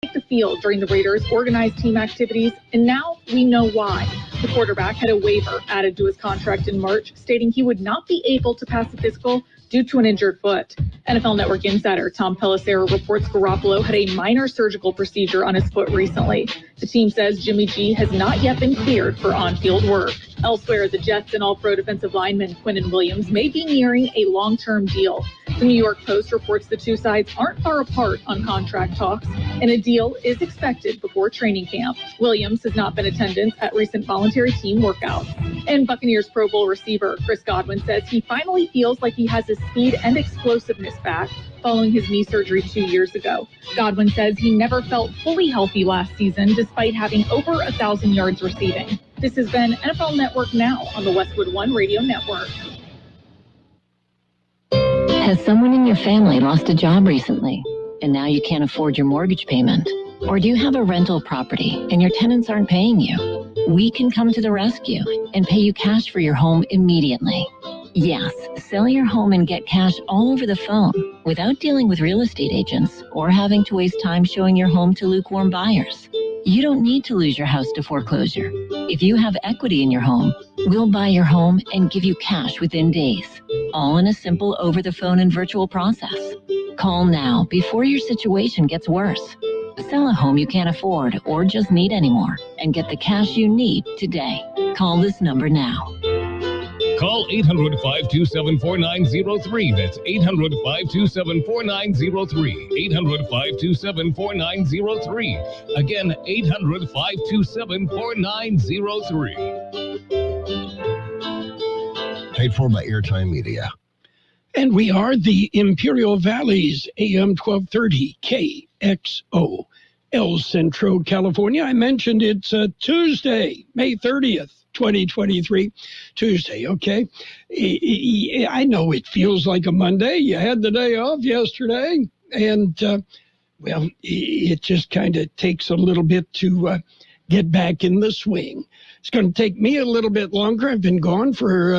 the field during the Raiders' organized team activities, and now we know why. The quarterback had a waiver added to his contract in March, stating he would not be able to pass a physical due to an injured foot. NFL Network insider Tom Pelissero reports Garoppolo had a minor surgical procedure on his foot recently. The team says Jimmy G has not yet been cleared for on-field work. Elsewhere, the Jets and All-Pro defensive lineman Quinnen Williams may be nearing a long-term deal. The New York Post reports the two sides aren't far apart on contract talks, and a deal is expected before training camp. Williams has not been in attendance at recent voluntary team workouts. And Buccaneers Pro Bowl receiver Chris Godwin says he finally feels like he has his speed and explosiveness back following his knee surgery 2 years ago. Godwin says he never felt fully healthy last season despite having over 1,000 yards receiving. This has been NFL Network Now on the Westwood One Radio Network. Has someone in your family lost a job recently and now you can't afford your mortgage payment? Or do you have a rental property and your tenants aren't paying you? We can come to the rescue and pay you cash for your home immediately. Yes, sell your home and get cash all over the phone without dealing with real estate agents or having to waste time showing your home to lukewarm buyers. You don't need to lose your house to foreclosure. If you have equity in your home, we'll buy your home and give you cash within days, all in a simple over-the-phone and virtual process. Call now before your situation gets worse. Sell a home you can't afford or just need anymore and get the cash you need today. Call this number now. Call 800-527-4903. That's 800-527-4903. 800-527-4903. Again, 800-527-4903. Paid for by Airtime Media. And we are the Imperial Valley's AM 1230 KXO, El Centro, California. I mentioned it's Tuesday, May 30th. 2023, Tuesday, okay? I know it feels like a Monday. You had the day off yesterday, and, well, it just kind of takes a little bit to get back in the swing. It's going to take me a little bit longer. I've been gone for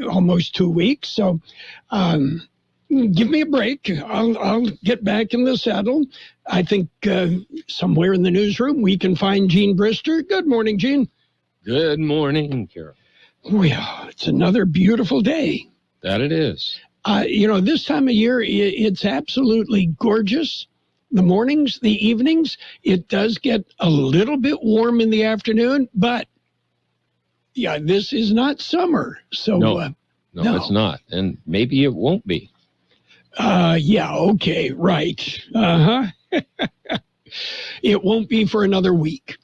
almost 2 weeks, so give me a break. I'll get back in the saddle. I think somewhere in the newsroom we can find Gene Brister. Good morning, Gene. Good morning, Carroll. Well, it's another beautiful day. That it is. This time of year, it's absolutely gorgeous. The mornings, the evenings, it does get a little bit warm in the afternoon, but yeah, this is not summer. So no, it's not. And maybe it won't be. Yeah, okay, right. It won't be for another week.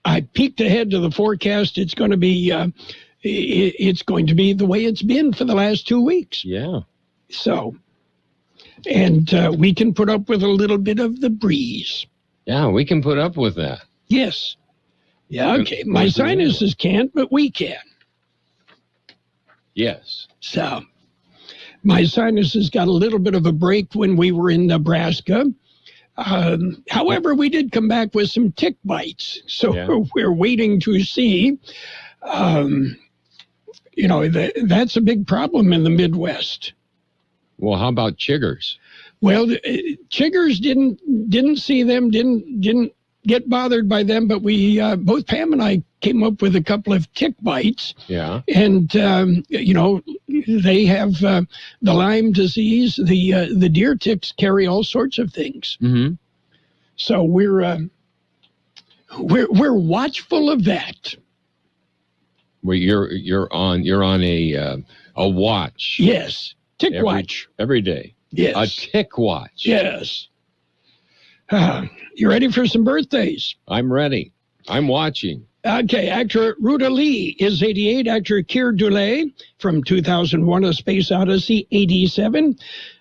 I peeked ahead to the forecast. It's going to be the way it's been for the last 2 weeks. Yeah. So, and we can put up with a little bit of the breeze. Yeah, we can put up with that. Yes. Yeah, okay. My sinuses can't, but we can. Yes. So, my sinuses got a little bit of a break when we were in Nebraska. However, we did come back with some tick bites, so we're waiting to see. That's a big problem in the Midwest. Well, how about chiggers? Well, chiggers didn't see them, didn't get bothered by them, but we both Pam and I came up with a couple of tick bites. Yeah. And they have the Lyme disease. The deer ticks carry all sorts of things. Mm-hmm. So we're watchful of that. Well, you're on a watch. Yes, tick watch every day. Yes, a tick watch. Yes. You ready for some birthdays? I'm ready. I'm watching. Okay, actor Ruta Lee is 88. Actor Keir Dullea from 2001, A Space Odyssey, 87.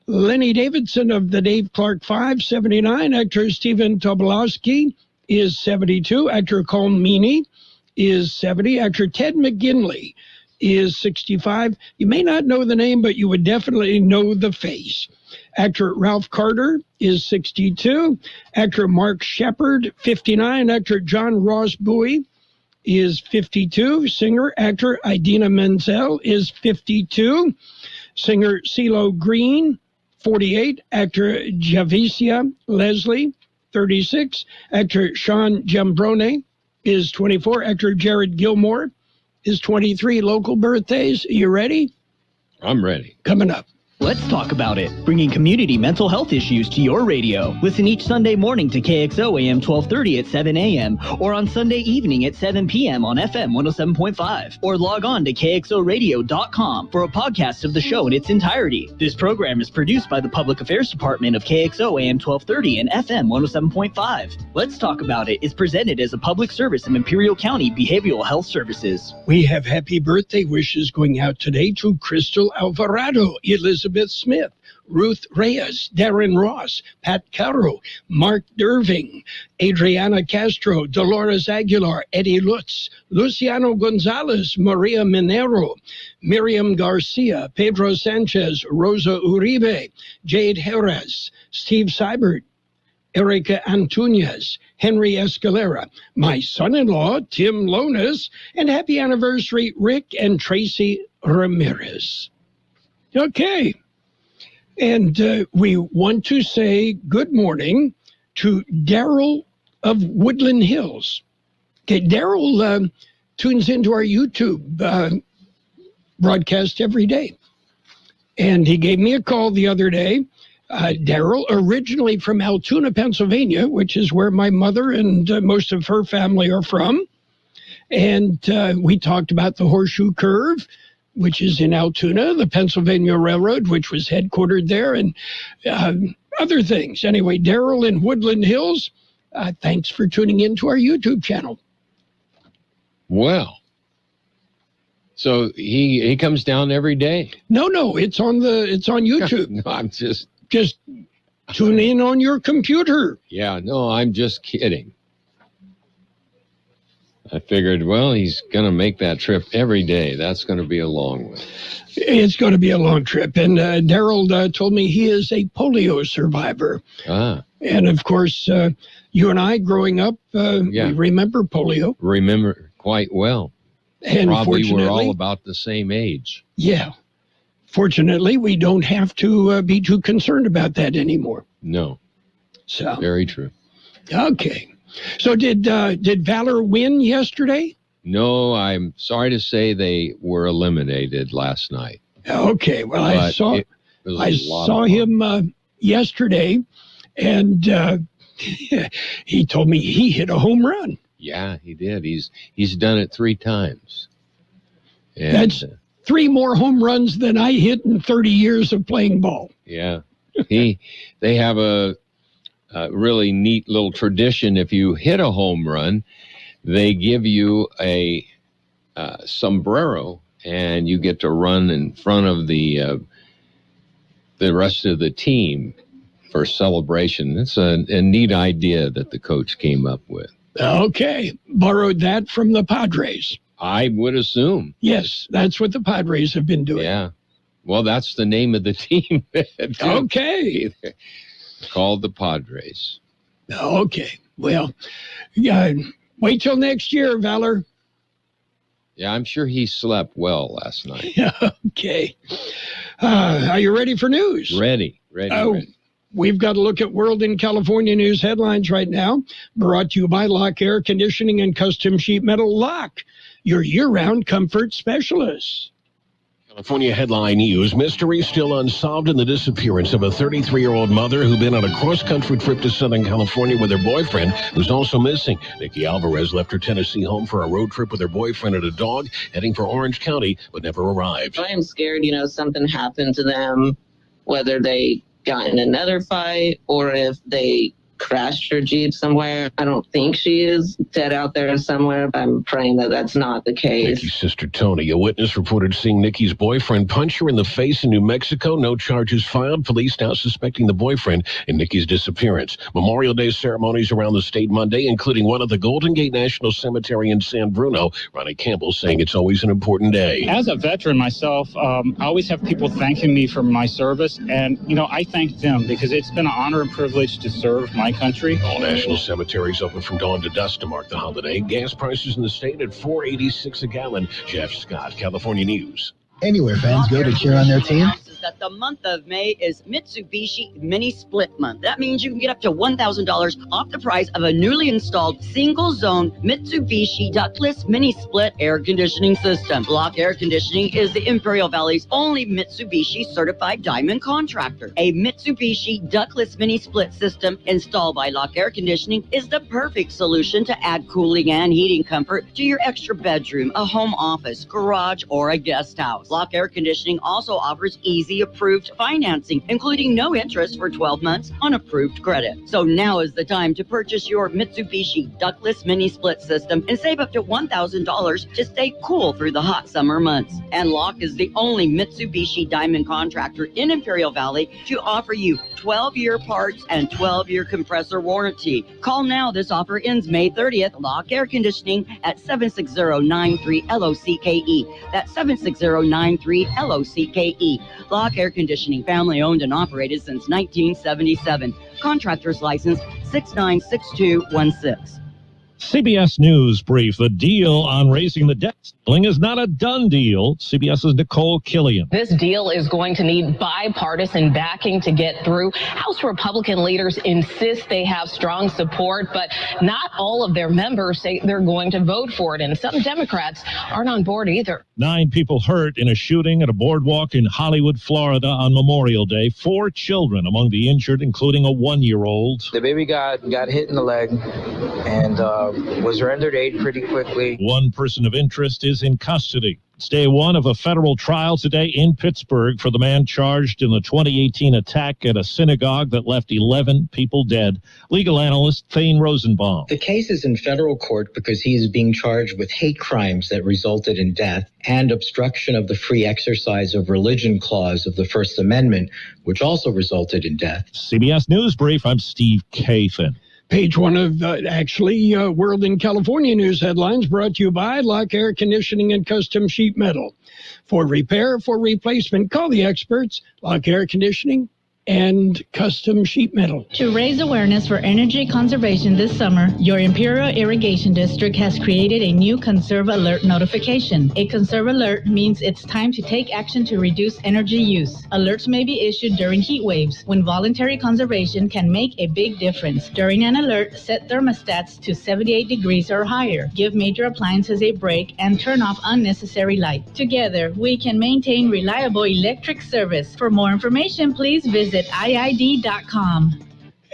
Lenny Davidson of the Dave Clark 5, 79. Actor Stephen Tobolowsky is 72. Actor Colm Meaney is 70. Actor Ted McGinley is 65. You may not know the name, but you would definitely know the face. Actor Ralph Carter is 62. Actor Mark Shepard, 59. Actor John Ross Bowie is 52. Singer, actor Idina Menzel is 52. Singer CeeLo Green, 48. Actor Javicia Leslie 36. Actor Sean Giambrone is 24. Actor Jared Gilmore is 23. Local birthdays. You ready? I'm ready. Coming up. Let's talk about it, bringing community mental health issues to your radio. Listen each Sunday morning to KXO AM 1230 at 7 a.m. or on Sunday evening at 7 p.m. on FM 107.5 or log on to kxoradio.com for a podcast of the show in its entirety. This program is produced by the Public Affairs Department of KXO AM 1230 and FM 107.5. Let's Talk About It is presented as a public service of Imperial County Behavioral Health Services. We have happy birthday wishes going out today to Crystal Alvarado, Elizabeth Smith, Ruth Reyes, Darren Ross, Pat Carroll, Mark Derving, Adriana Castro, Dolores Aguilar, Eddie Lutz, Luciano Gonzalez, Maria Minero, Miriam Garcia, Pedro Sanchez, Rosa Uribe, Jade Jerez, Steve Seibert, Erica Antunes, Henry Escalera, my son-in-law, Tim Lonas, and happy anniversary, Rick and Tracy Ramirez. Okay. And we want to say good morning to Daryl of Woodland Hills. Okay, Daryl tunes into our YouTube broadcast every day. And he gave me a call the other day. Daryl, originally from Altoona, Pennsylvania, which is where my mother and most of her family are from. And we talked about the Horseshoe Curve, which is in Altoona, the Pennsylvania Railroad, which was headquartered there, and other things. Anyway, Daryl in Woodland Hills, thanks for tuning in to our YouTube channel. Well, so he comes down every day. No, it's on YouTube. No, I'm just tune in on your computer. Yeah, no, I'm just kidding. I figured, well, he's going to make that trip every day. That's going to be a long one. It's going to be a long trip. And Daryl told me he is a polio survivor. And, of course, you and I growing up, we remember polio. Remember quite well. And probably we're all about the same age. Yeah. Fortunately, we don't have to be too concerned about that anymore. No. So very true. Okay. So did Valor win yesterday? No, I'm sorry to say they were eliminated last night. Okay, well, I saw him yesterday, and he told me he hit a home run. Yeah, he did. He's done it 3 times. And that's 3 more home runs than I hit in 30 years of playing ball. Yeah, they have a really neat little tradition. If you hit a home run, they give you a sombrero, and you get to run in front of the rest of the team for celebration. It's a neat idea that the coach came up with. Okay, borrowed that from the Padres. I would assume. Yes, that's what the Padres have been doing. Yeah. Well, that's the name of the team. Okay. Called the Padres. Okay. Well, wait till next year, Valor. Yeah, I'm sure he slept well last night. Okay. Are you ready for news? Ready. We've got to look at World in California news headlines right now. Brought to you by Lock Air Conditioning and Custom Sheet Metal Lock, your year-round comfort specialists. California headline news. Mystery still unsolved in the disappearance of a 33-year-old mother who'd been on a cross-country trip to Southern California with her boyfriend, who's also missing. Nikki Alvarez left her Tennessee home for a road trip with her boyfriend and a dog, heading for Orange County, but never arrived. I am scared, something happened to them, whether they got in another fight or if they crashed her Jeep somewhere. I don't think she is dead out there somewhere, but I'm praying that that's not the case. Nikki's sister Tony, a witness, reported seeing Nikki's boyfriend punch her in the face in New Mexico. No charges filed. Police now suspecting the boyfriend in Nikki's disappearance. Memorial Day ceremonies around the state Monday, including one at the Golden Gate National Cemetery in San Bruno. Ronnie Campbell saying it's always an important day. As a veteran myself, I always have people thanking me for my service, and I thank them because it's been an honor and privilege to serve my country. All national cemeteries open from dawn to dusk to mark the holiday. Gas prices in the state at $4.86 a gallon. Jeff Scott, California News. Anywhere fans go to cheer on their team, that the month of May is Mitsubishi Mini Split Month. That means you can get up to $1,000 off the price of a newly installed single-zone Mitsubishi ductless mini split air conditioning system. Lock Air Conditioning is the Imperial Valley's only Mitsubishi certified diamond contractor. A Mitsubishi ductless mini split system installed by Lock Air Conditioning is the perfect solution to add cooling and heating comfort to your extra bedroom, a home office, garage, or a guest house. Lock Air Conditioning also offers easy approved financing, including no interest for 12 months on approved credit. So now is the time to purchase your Mitsubishi ductless mini split system and save up to $1,000 to stay cool through the hot summer months. And Lock is the only Mitsubishi diamond contractor in Imperial Valley to offer you 12-year parts and 12-year compressor warranty. Call now. This offer ends May 30th. Lock Air Conditioning at 760-93-LOCKE. That's 760-93-LOCKE. Lock Air Conditioning, family owned and operated since 1977. Contractor's license 696216. CBS News Brief. The deal on raising the debt ceiling is not a done deal. CBS's Nicole Killian. This deal is going to need bipartisan backing to get through. House Republican leaders insist they have strong support, but not all of their members say they're going to vote for it, and some Democrats aren't on board either. 9 people hurt in a shooting at a boardwalk in Hollywood, Florida on Memorial Day. 4 children among the injured, including a 1-year-old. The baby got hit in the leg and was rendered aid pretty quickly. One person of interest is in custody. It's day 1 of a federal trial today in Pittsburgh for the man charged in the 2018 attack at a synagogue that left 11 people dead. Legal analyst Thane Rosenbaum. The case is in federal court because he is being charged with hate crimes that resulted in death and obstruction of the free exercise of religion clause of the First Amendment, which also resulted in death. CBS News Brief, I'm Steve Kathan. Page 1 of World in California news headlines brought to you by Lock Air Conditioning and Custom Sheet Metal. For repair, for replacement, call the experts, Lock Air Conditioning and Custom Sheet Metal. To raise awareness for energy conservation this summer, your Imperial Irrigation District has created a new Conserve Alert notification. A Conserve Alert means it's time to take action to reduce energy use. Alerts may be issued during heat waves, when voluntary conservation can make a big difference. During an alert, set thermostats to 78 degrees or higher. Give major appliances a break and turn off unnecessary light. Together, we can maintain reliable electric service. For more information, please visit IID.com.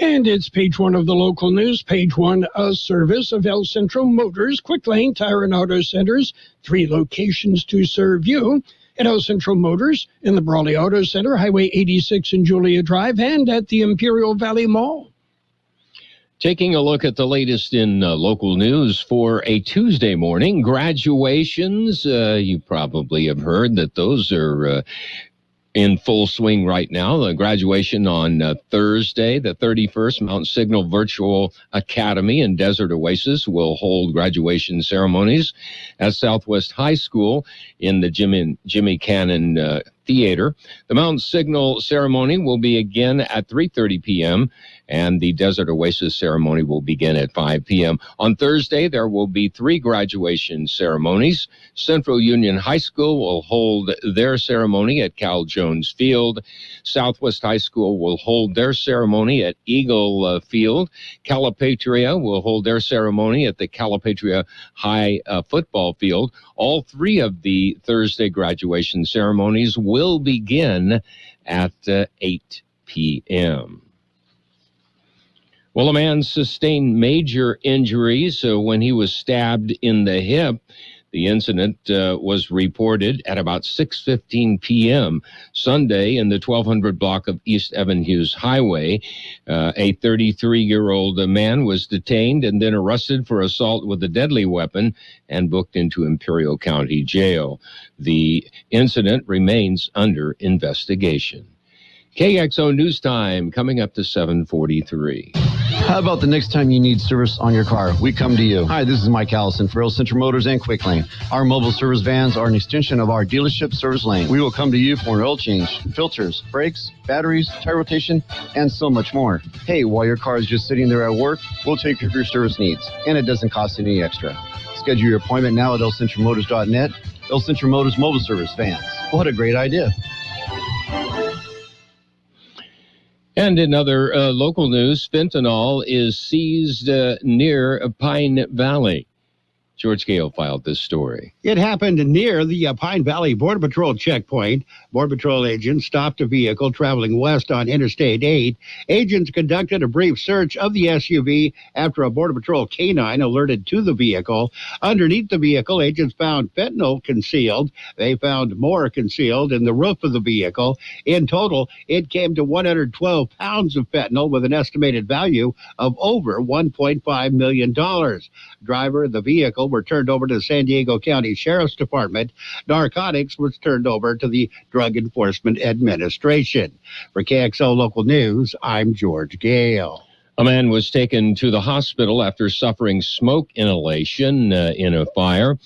And it's page 1 of the local news. Page 1, a service of El Centro Motors, Quick Lane Tire and Auto Centers, 3 locations to serve you. At El Centro Motors, in the Brawley Auto Center, Highway 86 and Julia Drive, and at the Imperial Valley Mall. Taking a look at the latest in local news for a Tuesday morning, graduations. You probably have heard that those are in full swing right now. The graduation on Thursday, the 31st, Mount Signal Virtual Academy and Desert Oasis will hold graduation ceremonies at Southwest High School in the Jimmy Cannon Theater. The Mount Signal ceremony will be again at 3:30 p.m., and the Desert Oasis ceremony will begin at 5 p.m. On Thursday, there will be 3 graduation ceremonies. Central Union High School will hold their ceremony at Cal Jones Field. Southwest High School will hold their ceremony at Eagle Field. Calipatria will hold their ceremony at the Calipatria High football field. All 3 of the Thursday graduation ceremonies will begin at 8 p.m. Well, a man sustained major injuries when he was stabbed in the hip. The incident was reported at about 6:15 p.m. Sunday in the 1200 block of East Evan Hughes Highway. A 33-year-old man was detained and then arrested for assault with a deadly weapon and booked into Imperial County Jail. The incident remains under investigation. KXO News Time coming up to 7:43. How about the next time you need service on your car? We come to you. Hi, this is Mike Allison for Real Central Motors and Quick Lane. Our mobile service vans are an extension of our dealership service lane. We will come to you for an oil change, filters, brakes, batteries, tire rotation, and so much more. Hey, while your car is just sitting there at work, we'll take care of your service needs, and it doesn't cost any extra. Schedule your appointment now at elcentralmotors.net. El Centro Motors Mobile Service Vans. What a great idea. And in other local news, fentanyl is seized near Pine Valley. George Gale filed this story. It happened near the Pine Valley Border Patrol checkpoint. Border Patrol agents stopped a vehicle traveling west on Interstate 8. Agents conducted a brief search of the SUV after a Border Patrol canine alerted to the vehicle. Underneath the vehicle, agents found fentanyl concealed. They found more concealed in the roof of the vehicle. In total, it came to 112 pounds of fentanyl with an estimated value of over $1.5 million. Driver of the vehicle were turned over to the San Diego County Sheriff's Department. Narcotics was turned over to the Drug Enforcement Administration. For KXO Local News, I'm George Gale. A man was taken to the hospital after suffering smoke inhalation in a fire.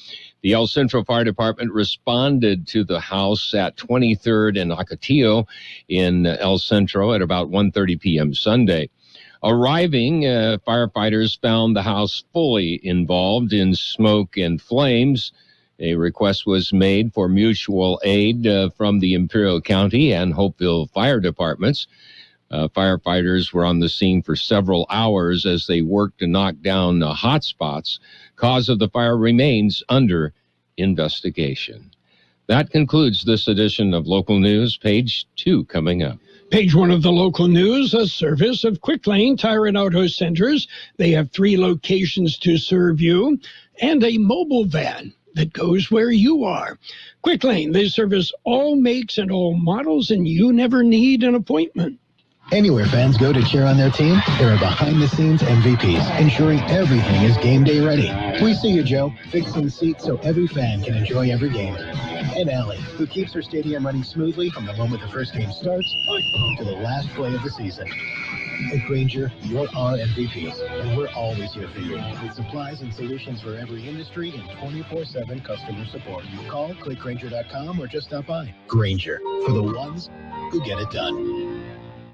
The El Centro Fire Department responded to the house at 23rd and Ocotillo in El Centro at about 1:30 p.m. Sunday. Arriving, firefighters found the house fully involved in smoke and flames. A request was made for mutual aid from the Imperial County and Hopeville Fire Departments. Firefighters were on the scene for several hours as they worked to knock down hot spots. Cause of the fire remains under investigation. That concludes this edition of Local News. Page 2 coming up. Page 1 of the local news, a service of Quick Lane Tire and Auto Centers. They have 3 locations to serve you and a mobile van that goes where you are. Quick Lane, they service all makes and all models, and you never need an appointment. Anywhere fans go to cheer on their team, there are behind-the-scenes MVPs, ensuring everything is game day ready. We see you, Joe, fixing seats so every fan can enjoy every game. And Allie, who keeps her stadium running smoothly from the moment the first game starts to the last play of the season. At Grainger, you're our MVPs, and we're always here for you, with supplies and solutions for every industry and 24/7 customer support. Call, click Grainger.com, or just stop by. Grainger, for the ones who get it done.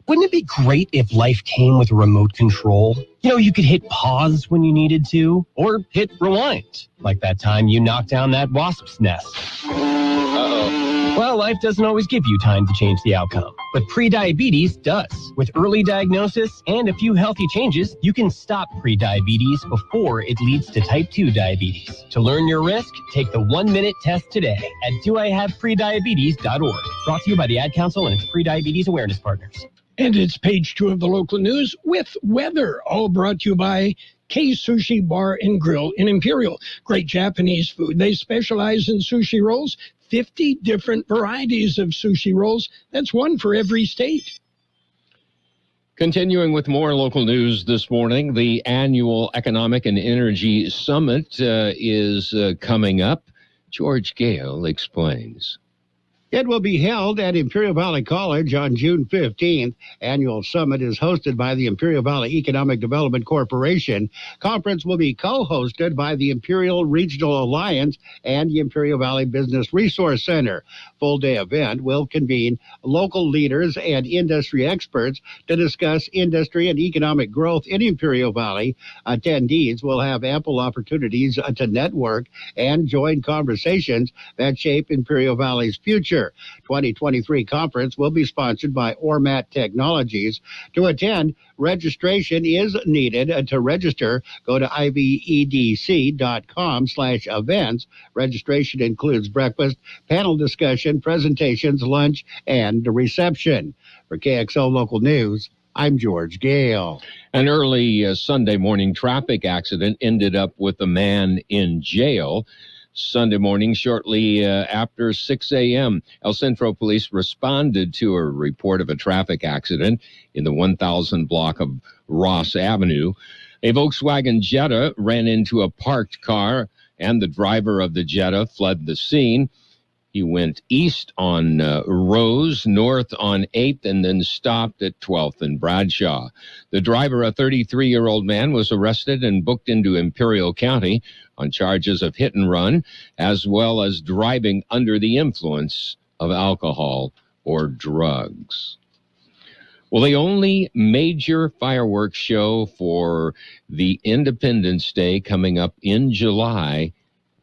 Wouldn't it be great if life came with a remote control? You know, you could hit pause when you needed to, or hit rewind, like that time you knocked down that wasp's nest. Uh-oh. Well, life doesn't always give you time to change the outcome, but prediabetes does. With early diagnosis and a few healthy changes, you can stop prediabetes before it leads to type 2 diabetes. To learn your risk, take the 1-minute test today at doihaveprediabetes.org. Brought to you by the Ad Council and its prediabetes awareness partners. And it's page 2 of the local news with weather, all brought to you by K Sushi Bar and Grill in Imperial. Great Japanese food. They specialize in sushi rolls, 50 different varieties of sushi rolls. That's one for every state. Continuing with more local news this morning, the annual Economic and Energy Summit is coming up. George Gale explains. It will be held at Imperial Valley College on June 15th. Annual summit is hosted by the Imperial Valley Economic Development Corporation. Conference will be co-hosted by the Imperial Regional Alliance and the Imperial Valley Business Resource Center. Full-day event will convene local leaders and industry experts to discuss industry and economic growth in Imperial Valley. Attendees will have ample opportunities to network and join conversations that shape Imperial Valley's future. 2023 conference will be sponsored by Ormat Technologies. To attend, registration is needed. To register, go to ivedc.com/events. Registration includes breakfast, panel discussion, presentations, lunch, and reception. For KXO Local News, I'm George Gale. An early Sunday morning traffic accident ended up with a man in jail. Sunday morning, shortly after 6 a.m., El Centro police responded to a report of a traffic accident in the 1000 block of Ross Avenue. A Volkswagen Jetta ran into a parked car, and the driver of the Jetta fled the scene. He went east on Rose, north on 8th, and then stopped at 12th and Bradshaw. The driver, a 33-year-old man, was arrested and booked into Imperial County on charges of hit and run, as well as driving under the influence of alcohol or drugs. Well, the only major fireworks show for the Independence Day coming up in July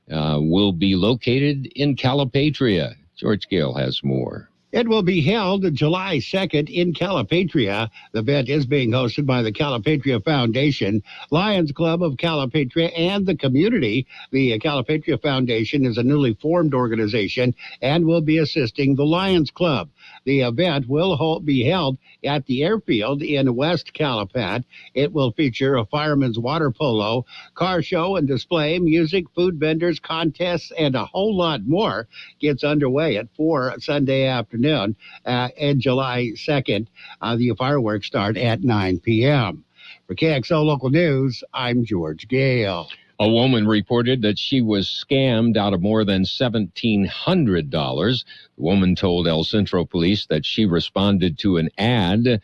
will be located in Calipatria. George Gale has more. It will be held July 2nd in Calipatria. The event is being hosted by the Calipatria Foundation, Lions Club of Calipatria, and the community. The Calipatria Foundation is a newly formed organization and will be assisting the Lions Club. The event will be held at the airfield in West Calipat. It will feature a fireman's water polo, car show and display, music, food vendors, contests, and a whole lot more. Gets underway at 4 Sunday afternoon. And July 2nd, the fireworks start at 9 p.m. For KXO Local News, I'm George Gale. A woman reported that she was scammed out of more than $1,700. The woman told El Centro Police that she responded to an ad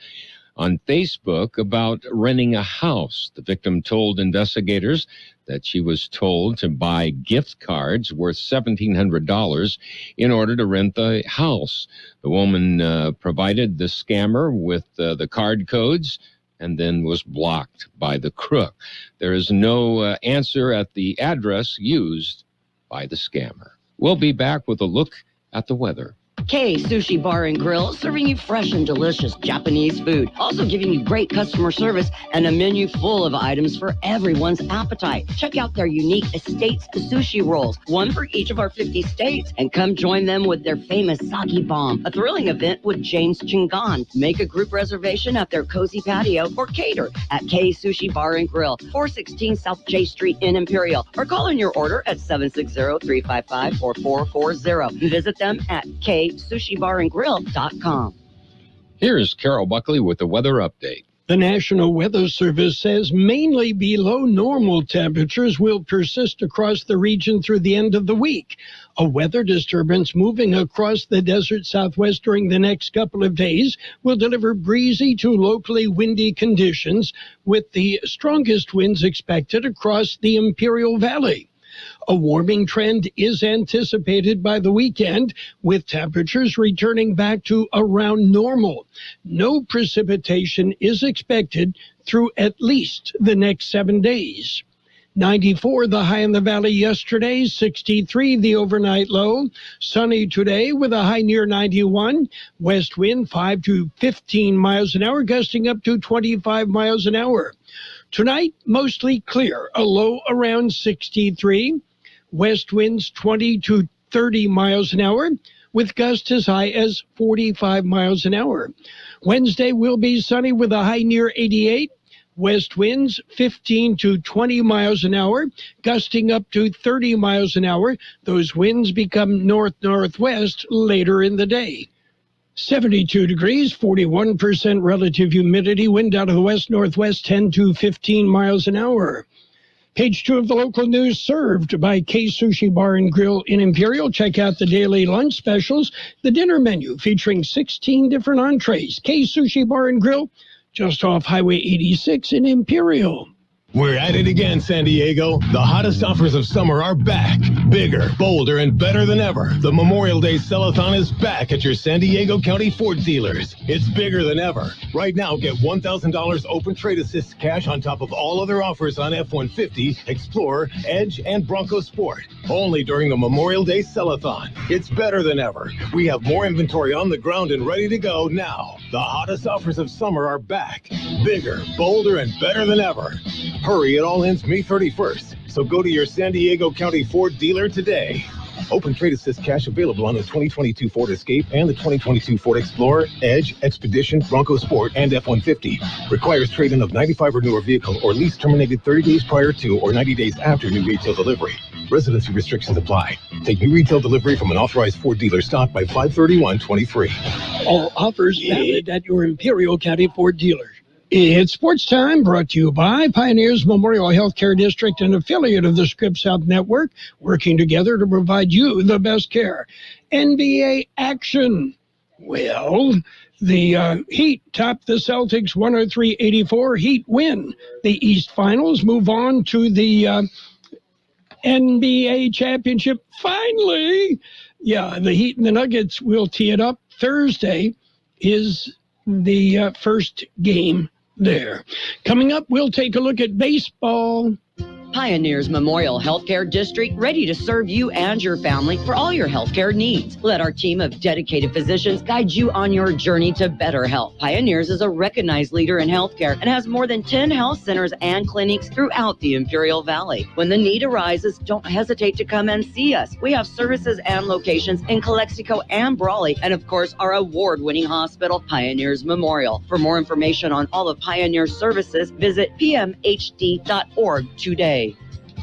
on Facebook about renting a house. The victim told investigators that she was told to buy gift cards worth $1,700 in order to rent the house. The woman provided the scammer with the card codes and then was blocked by the crook. There is no answer at the address used by the scammer. We'll be back with a look at the weather. Kxo Sushi Bar and Grill, serving you fresh and delicious Japanese food. Also giving you great customer service and a menu full of items for everyone's appetite. Check out their unique Estates Sushi Rolls, one for each of our 50 states. And come join them with their famous Sake Bomb, a thrilling event with James Chingon. Make a group reservation at their cozy patio or cater at Kxo Sushi Bar and Grill, 416 South J Street in Imperial. Or call in your order at 760-355-4440. Visit them at KSushiBarandGrill.com. Here's Carroll Buckley with the weather update. The National Weather Service says mainly below normal temperatures will persist across the region through the end of the week. A weather disturbance moving across the desert southwest during the next couple of days will deliver breezy to locally windy conditions, with the strongest winds expected across the Imperial Valley. A warming trend is anticipated by the weekend, with temperatures returning back to around normal. No precipitation is expected through at least the next 7 days. 94 the high in the valley yesterday, 63 the overnight low. Sunny today with a high near 91. West wind 5 to 15 miles an hour, gusting up to 25 miles an hour. Tonight, mostly clear, a low around 63. West winds 20 to 30 miles an hour, with gusts as high as 45 miles an hour. Wednesday will be sunny with a high near 88. West winds 15 to 20 miles an hour, gusting up to 30 miles an hour. Those winds become north-northwest later in the day. 72 degrees, 41% relative humidity, wind out of the west-northwest 10 to 15 miles an hour. Page 2 of the local news served by Kxo Sushi Bar and Grill in Imperial. Check out the daily lunch specials, the dinner menu featuring 16 different entrees. Kxo Sushi Bar and Grill, just off Highway 86 in Imperial. We're at it again, San Diego. The hottest offers of summer are back. Bigger, bolder, and better than ever. The Memorial Day Sell-a-thon is back at your San Diego County Ford dealers. It's bigger than ever. Right now, get $1,000 open trade assist cash on top of all other offers on F-150, Explorer, Edge, and Bronco Sport. Only during the Memorial Day Sell-a-thon. It's better than ever. We have more inventory on the ground and ready to go now. The hottest offers of summer are back. Bigger, bolder, and better than ever. Hurry, it all ends May 31st. So go to your San Diego County Ford dealer today. Open trade assist cash available on the 2022 Ford Escape and the 2022 Ford Explorer, Edge, Expedition, Bronco Sport, and F-150. Requires trade-in of 95 or newer vehicle or lease terminated 30 days prior to or 90 days after new retail delivery. Residency restrictions apply. Take new retail delivery from an authorized Ford dealer stock by 5/31/23. All offers valid at your Imperial County Ford dealer. It's Sports Time, brought to you by Pioneers Memorial Healthcare District, an affiliate of the Scripps Health Network, working together to provide you the best care. NBA action. Well, the Heat top the Celtics 103-84. Heat win the East Finals, move on to the NBA championship. Finally, the Heat and the Nuggets will tee it up. Thursday is the first game there. Coming up, we'll take a look at baseball. Pioneers Memorial Healthcare District, ready to serve you and your family for all your healthcare needs. Let our team of dedicated physicians guide you on your journey to better health. Pioneers is a recognized leader in healthcare and has more than 10 health centers and clinics throughout the Imperial Valley. When the need arises, don't hesitate to come and see us. We have services and locations in Calexico and Brawley, and of course, our award-winning hospital, Pioneers Memorial. For more information on all of Pioneer's services, visit pmhd.org today.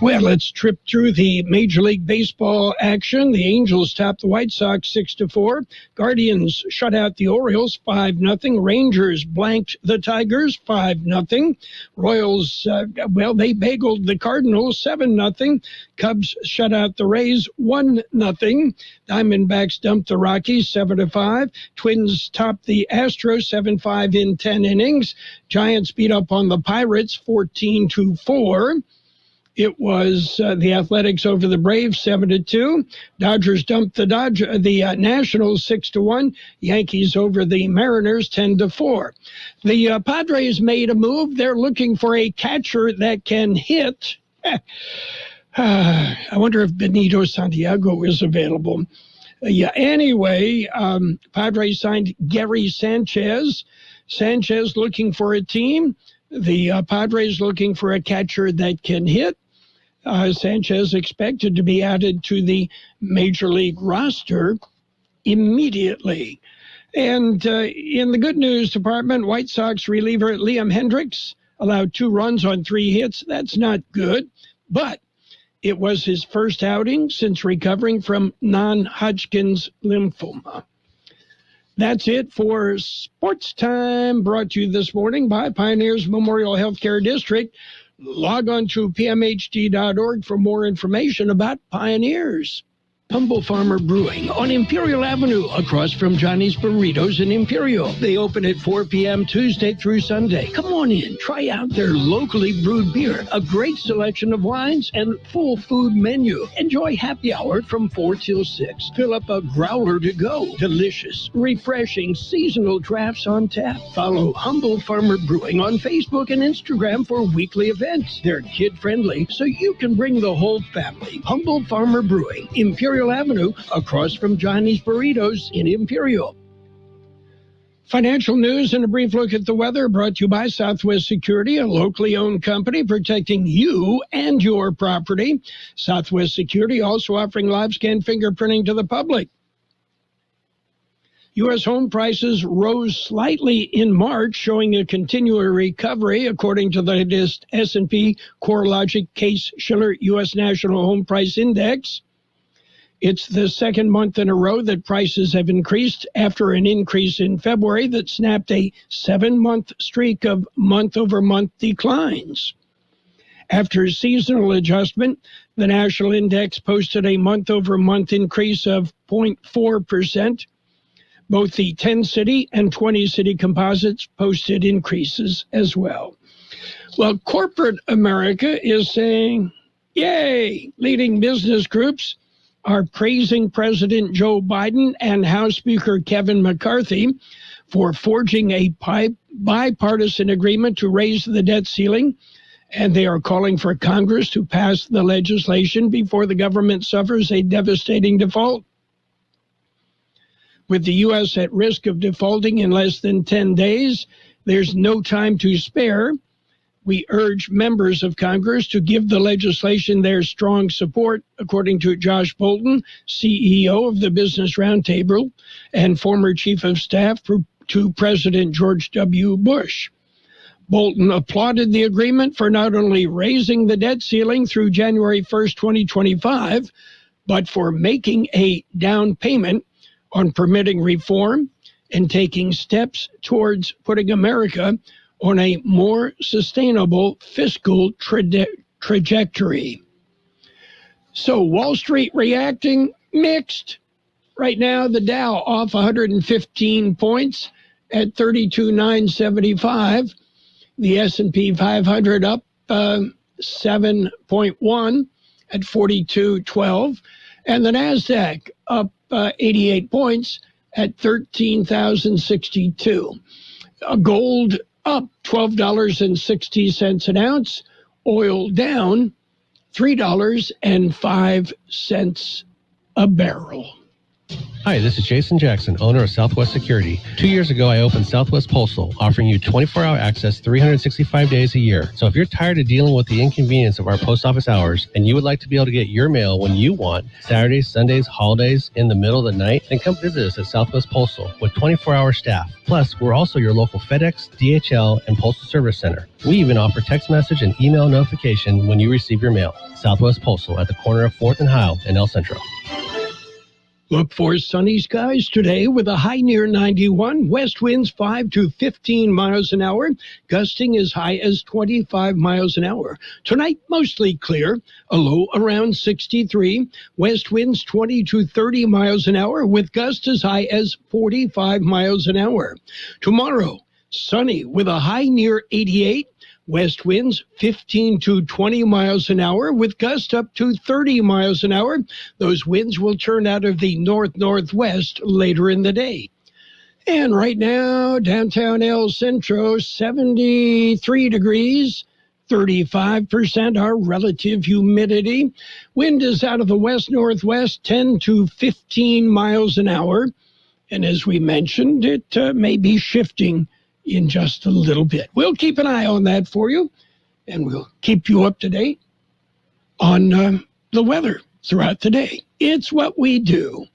Well, let's trip through the Major League Baseball action. The Angels topped the White Sox 6-4. Guardians shut out the Orioles 5-0. Rangers blanked the Tigers 5-0. Royals, they bageled the Cardinals 7-0. Cubs shut out the Rays 1-0. Diamondbacks dumped the Rockies 7-5. Twins topped the Astros 7-5 in 10 innings. Giants beat up on the Pirates 14-4. It was the Athletics over the Braves 7-2. Dodgers dumped the Nationals 6-1. Yankees over the Mariners 10-4. The Padres made a move. They're looking for a catcher that can hit. I wonder if Benito Santiago is available. Anyway, Padres signed Gary Sanchez. Sanchez looking for a team. The Padres looking for a catcher that can hit. Sanchez expected to be added to the Major League roster immediately. And in the good news department, White Sox reliever Liam Hendricks allowed 2 runs on 3 hits. That's not good, but it was his first outing since recovering from non-Hodgkin's lymphoma. That's it for Sports Time, brought to you this morning by Pioneers Memorial Healthcare District. Log on to pmhd.org for more information about Pioneers. Humble Farmer Brewing on Imperial Avenue, across from Johnny's Burritos in Imperial. They open at 4 p.m. Tuesday through Sunday. Come on in, try out their locally brewed beer, a great selection of wines, and full food menu. Enjoy happy hour from 4 till 6. Fill up a growler to go. Delicious, refreshing, seasonal drafts on tap. Follow Humble Farmer Brewing on Facebook and Instagram for weekly events. They're kid-friendly, so you can bring the whole family. Humble Farmer Brewing, Imperial Avenue, across from Johnny's Burritos in Imperial. Financial news and a brief look at the weather brought to you by Southwest Security, a locally owned company protecting you and your property. Southwest Security also offering live scan fingerprinting to the public. U.S. home prices rose slightly in March, showing a continual recovery, according to the latest S&P CoreLogic Case-Shiller U.S. National Home Price Index. It's the second month in a row that prices have increased after an increase in February that snapped a 7-month streak of month-over-month declines. After seasonal adjustment, the national index posted a month-over-month increase of 0.4%. Both the 10-city and 20-city composites posted increases as well. Well, corporate America is saying, yay! Leading business groups are praising President Joe Biden and House Speaker Kevin McCarthy for forging a bipartisan agreement to raise the debt ceiling, and they are calling for Congress to pass the legislation before the government suffers a devastating default. With the U.S. at risk of defaulting in less than 10 days, there's no time to spare. We urge members of Congress to give the legislation their strong support, according to Josh Bolten, CEO of the Business Roundtable and former chief of staff to President George W. Bush. Bolton applauded the agreement for not only raising the debt ceiling through January 1st, 2025, but for making a down payment on permitting reform and taking steps towards putting America on a more sustainable fiscal trajectory. So Wall Street reacting mixed. Right now, the Dow off 115 points at 32,975. The S&P 500 up 7.1 at 4212. And the NASDAQ up 88 points at 13,062. Gold up $12.60 an ounce. Oil down $3.05 a barrel. Hi, this is Jason Jackson, owner of Southwest Security. 2 years ago, I opened Southwest Postal, offering you 24-hour access 365 days a year. So if you're tired of dealing with the inconvenience of our post office hours and you would like to be able to get your mail when you want, Saturdays, Sundays, holidays, in the middle of the night, then come visit us at Southwest Postal with 24-hour staff. Plus, we're also your local FedEx, DHL, and Postal Service Center. We even offer text message and email notification when you receive your mail. Southwest Postal at the corner of 4th and Heil in El Centro. Look for sunny skies today with a high near 91. West winds 5 to 15 miles an hour, gusting as high as 25 miles an hour. Tonight, mostly clear, a low around 63. West winds 20 to 30 miles an hour with gusts as high as 45 miles an hour. Tomorrow, sunny with a high near 88. West winds 15 to 20 miles an hour with gusts up to 30 miles an hour. Those winds will turn out of the north-northwest later in the day. And right now, downtown El Centro, 73 degrees, 35% our relative humidity. Wind is out of the west-northwest, 10 to 15 miles an hour. And as we mentioned, it may be shifting in just a little bit. We'll keep an eye on that for you, and we'll keep you up to date on the weather throughout the day. It's what we do.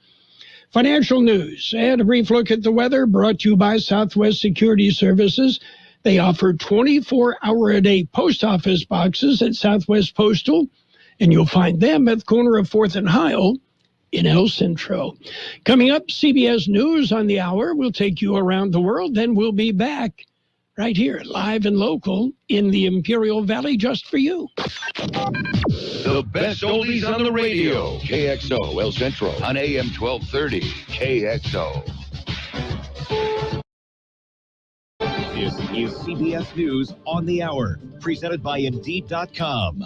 Financial news and a brief look at the weather brought to you by Southwest Security Services. They offer 24-hour-a-day post office boxes at Southwest Postal, and you'll find them at the corner of 4th and Heil in El Centro. Coming up, CBS News on the hour. We'll take you around the world. Then we'll be back right here, live and local in the Imperial Valley, just for you. The best oldies on the radio. KXO El Centro on AM 1230. KXO. This is CBS News on the Hour, presented by Indeed.com.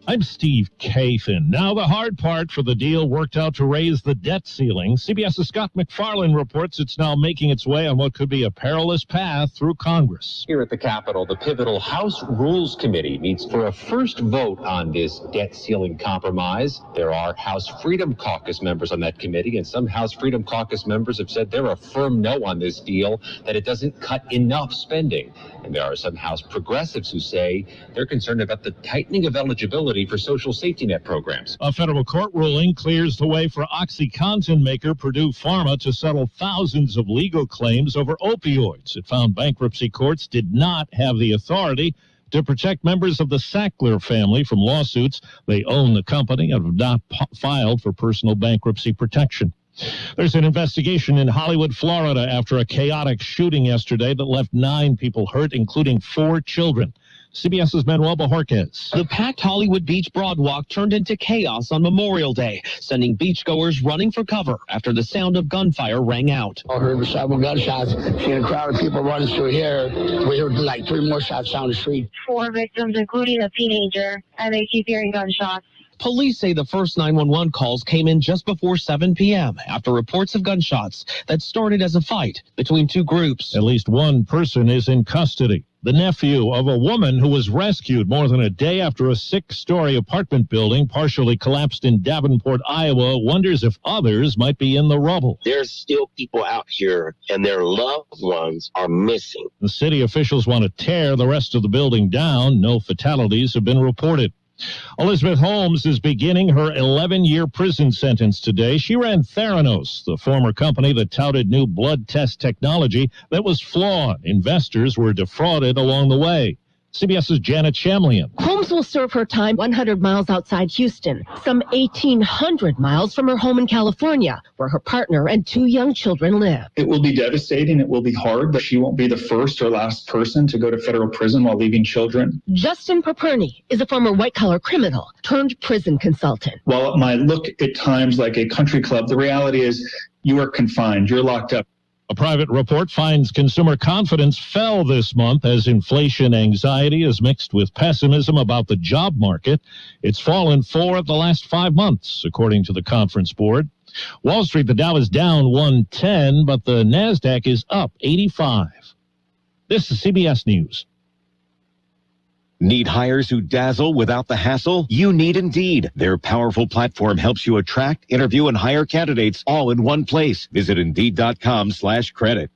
I'm Steve Kathan. Now the hard part for the deal worked out to raise the debt ceiling. CBS's Scott McFarlane reports it's now making its way on what could be a perilous path through Congress. Here at the Capitol, the pivotal House Rules Committee meets for a first vote on this debt ceiling compromise. There are House Freedom Caucus members on that committee, and some House Freedom Caucus members have said they're a firm no on this deal, that it doesn't cut enough spending. And there are some House progressives who say they're concerned about the tightening of eligibility for social safety net programs. A federal court ruling clears the way for OxyContin maker Purdue Pharma to settle thousands of legal claims over opioids. It found bankruptcy courts did not have the authority to protect members of the Sackler family from lawsuits. They own the company and have not filed for personal bankruptcy protection. There's an investigation in Hollywood, Florida, after a chaotic shooting yesterday that left 9 people hurt, including 4 children. CBS's Manuel Bajorquez. The packed Hollywood Beach Broadwalk turned into chaos on Memorial Day, sending beachgoers running for cover after the sound of gunfire rang out. I heard several gunshots, seen a crowd of people running through here. We heard like 3 more shots down the street. 4 victims, including a teenager, and they keep hearing gunshots. Police say the first 911 calls came in just before 7 p.m. after reports of gunshots that started as a fight between 2 groups. At least 1 person is in custody. The nephew of a woman who was rescued more than a day after a 6-story apartment building partially collapsed in Davenport, Iowa, wonders if others might be in the rubble. There's still people out here, and their loved ones are missing. The city officials want to tear the rest of the building down. No fatalities have been reported. Elizabeth Holmes is beginning her 11-year prison sentence today. She ran Theranos, the former company that touted new blood test technology that was flawed. Investors were defrauded along the way. CBS's Janet Shamlian. Holmes will serve her time 100 miles outside Houston, some 1,800 miles from her home in California, where her partner and 2 young children live. It will be devastating. It will be hard, but she won't be the first or last person to go to federal prison while leaving children. Justin Paperny is a former white-collar criminal turned prison consultant. While it might look at times like a country club, the reality is you are confined. You're locked up. A private report finds consumer confidence fell this month as inflation anxiety is mixed with pessimism about the job market. It's fallen 4 of the last 5 months, according to the conference board. Wall Street, the Dow is down 110, but the NASDAQ is up 85. This is CBS News. Need hires who dazzle without the hassle? You need Indeed. Their powerful platform helps you attract, interview, and hire candidates all in one place. Visit Indeed.com/credit.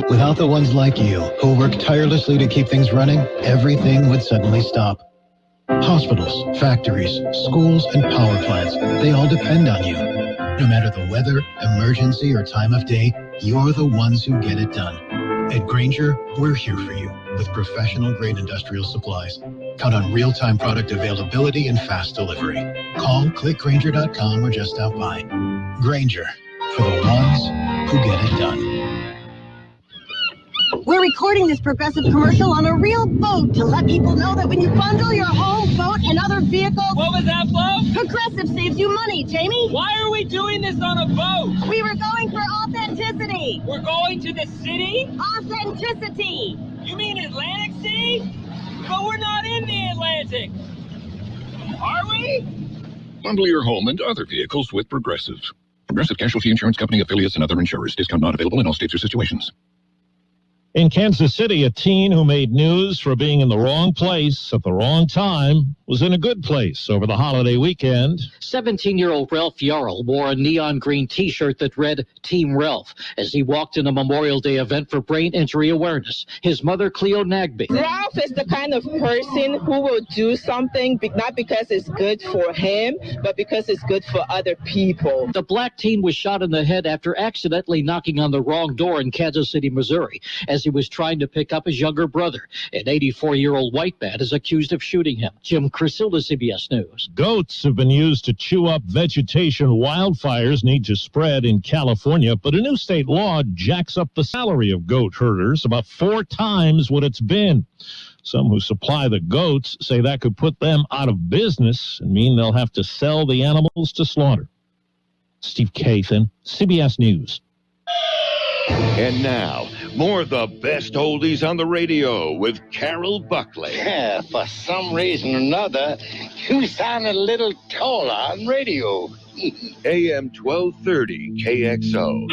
Without the ones like you, who work tirelessly to keep things running, everything would suddenly stop. Hospitals, factories, schools, and power plants, they all depend on you. No matter the weather, emergency, or time of day, you're the ones who get it done. At Grainger, we're here for you with professional-grade industrial supplies. Count on real-time product availability and fast delivery. Call, click Grainger.com, or just stop by. Grainger, for the ones who get it done. We're recording this Progressive commercial on a real boat to let people know that when you bundle your home, boat, and other vehicles... What was that, Flo? Progressive saves you money, Jamie. Why are we doing this on a boat? We were going for authenticity. We're going to the city? Authenticity. You mean Atlantic City? But we're not in the Atlantic. Are we? Bundle your home and other vehicles with Progressive. Progressive Casualty Insurance Company, affiliates, and other insurers. Discount not available in all states or situations. In Kansas City, a teen who made news for being in the wrong place at the wrong time was in a good place over the holiday weekend. 17-year-old Ralph Yarrell wore a neon green T-shirt that read Team Ralph as he walked in a Memorial Day event for brain injury awareness. His mother, Cleo Nagby. Ralph is the kind of person who will do something not because it's good for him, but because it's good for other people. The black teen was shot in the head after accidentally knocking on the wrong door in Kansas City, Missouri, as he was trying to pick up his younger brother. An 84-year-old white man is accused of shooting him. Jim Crisilda, CBS News. Goats have been used to chew up vegetation wildfires need to spread in California, but a new state law jacks up the salary of goat herders about 4 times what it's been. Some who supply the goats say that could put them out of business and mean they'll have to sell the animals to slaughter. Steve Kathan, CBS News. And now, more of the best oldies on the radio with Carroll Buckley. Yeah, for some reason or another, you sound a little taller on radio. AM 1230 KXO.